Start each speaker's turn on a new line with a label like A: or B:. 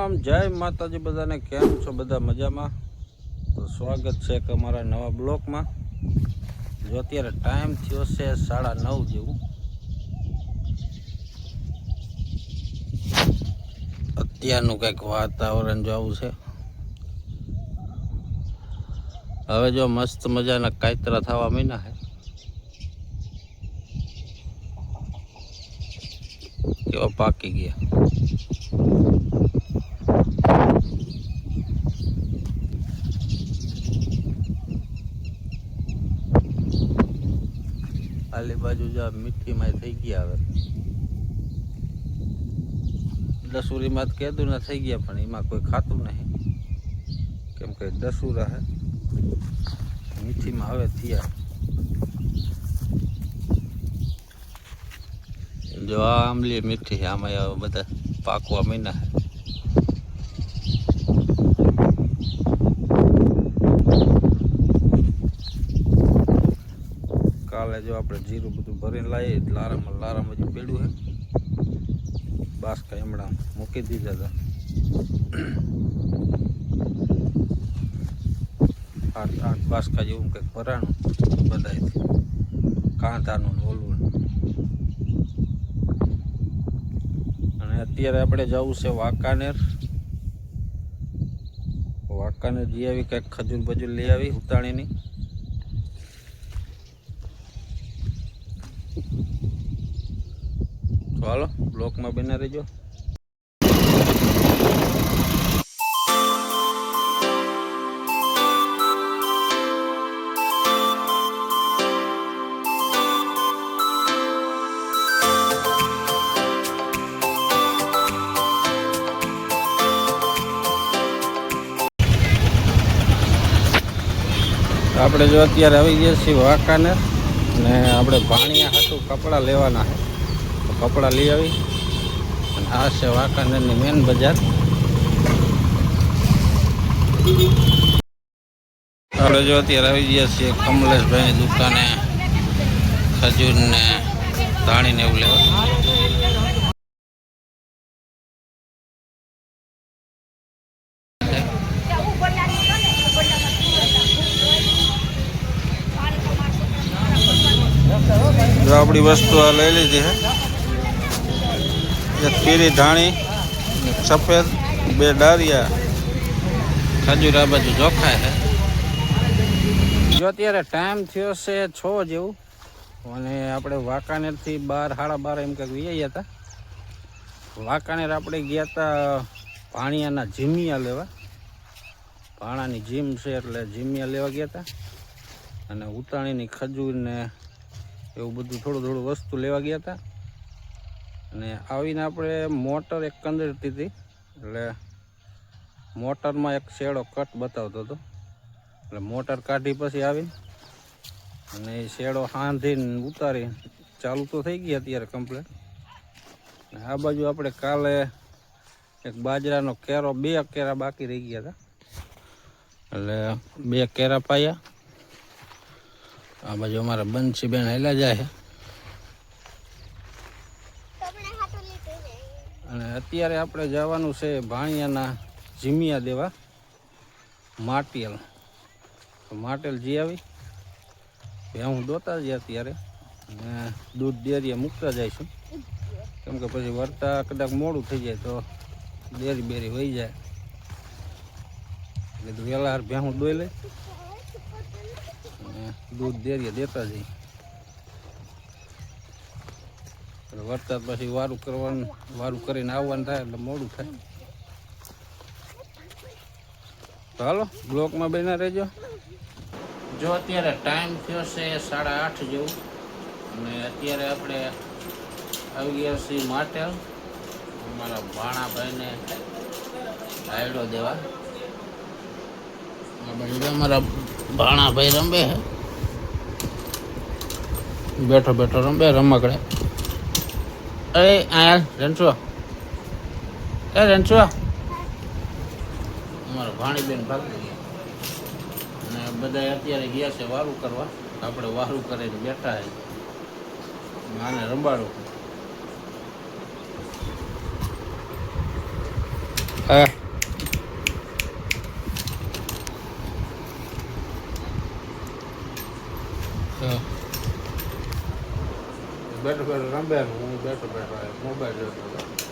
A: રામ જય માતાજી બધાને કેમ છો બધા મજામાં તો સ્વાગત છે કે અમારા નવા બ્લોકમાં જો અત્યારે ટાઈમ થયો છે 9:30 જેવું અત્યારનું કંઈક વાતાવરણ જો આવું છે હવે જો મસ્ત મજાના કાયતરા થવા માંડ્યા છે કેવા પાકી ગયા આલી બાજુ જો મીઠીમાં થઈ ગયા હવે દસુરીમાં કીધું ને થઈ ગયા પણ એમાં કોઈ ખાતું નહીં કેમ કે દસુરા હે મીઠીમાં હવે થયા જો આ આંબલી મીઠી આમાં હવે બધા પાકવા મીના કાલે જો આપણે જીરું બધું ભરીને લાવીએ લારામાં હજી પેડ્યું હે બાસકા હમણાં મૂકી દીધા હતા 8 બાસકા જેવું કંઈક ભરાણું બધાથી કાંધાનું ને ઓલું અને અત્યારે આપણે જવું છે વાંકાનેર જઈ આવી કંઈક ખજૂર બજૂર લઈ આવી ઉતાણીની ચાલો બ્લોકમાં બના રહેજો આપણે જો અત્યારે આવી ગયા છીએ વાંકાનેર ને આપણે ભાણિયા હાટું કપડાં લેવાના છે તો કપડાં લઈ આવી અને આ છે વાંકાનેરની મેન બજાર આપણે જો અત્યારે આવી ગયા છીએ કમલેશભાઈની દુકાને ખજૂર ને ધાણીને એવું લેવા જો આપણી વસ્તુ આ લઈ લીધી છે એક પીરી ધાણી સફેદ 2 ડારિયા ખજૂર આ બાજુ જોખાય છે જો અત્યારે ટાઈમ થયો છે 6 જેવું અને આપણે વાંકાનેરથી 12:30 એમ કંઈક વ્યાયા હતા વાંકાનેર આપણે ગયા હતા ભાણિયાના જીમિયા લેવા ભાણાની જીમ છે એટલે જીમિયા લેવા ગયા હતા અને ઉતાણીની ખજૂર ને એવું બધું થોડું વસ્તુ લેવા ગયા હતા અને આવીને આપણે મોટર એક કંદરતી હતી એટલે મોટરમાં એક શેડો કટ બતાવતો હતો એટલે મોટર કાઢી પછી આવીને અને એ શેડો હાંધીને ઉતારી ચાલુ તો થઈ ગયા અત્યારે કમ્પ્લેટ આ બાજુ આપણે કાલે એક બાજરાનો કેરો 2 કેરા બાકી રહી ગયા હતા એટલે 2 કેરા પાયા આ બાજુ અમારા બંસી બેન હેલા જાય અને અત્યારે આપણે જવાનું છે ભાણિયાના જીમિયા દેવા માટેલ જઈ આવી હું દોતા જ અત્યારે અને દૂધ ડેરીએ મૂકતા જઈશું કેમ કે પછી વરતા કદાચ મોડું થઈ જાય તો ડેરી બેરી વહી જાય એટલે વહેલા ભેહું દોઈ લે દૂધ ડેરીએ દેતા જઈ વરસાદ પછી વારું કરીને આવવાનું થાય એટલે મોડું થાય તો હાલો બ્લોકમાં બન્યા રહેજો જો અત્યારે ટાઈમ થયો છે 8:30 જેવું અને અત્યારે આપણે આવી ગયા છીએ માટેલ અમારા ભાણાભાઈને આયડો દેવા અમારા ભાણાભાઈ રમે બેઠો રમે રમકડે અરે આ રણછો અમારા ભાણીબેન ભાગી ગયા અને બધા અત્યારે ગયા છે વારું કરવા આપણે વારું કરીને બેઠા છે આને રંબાડું હા બેઠો બેઠો રમે હું બેઠો બેઠો મોબાઈલ જોતો હતો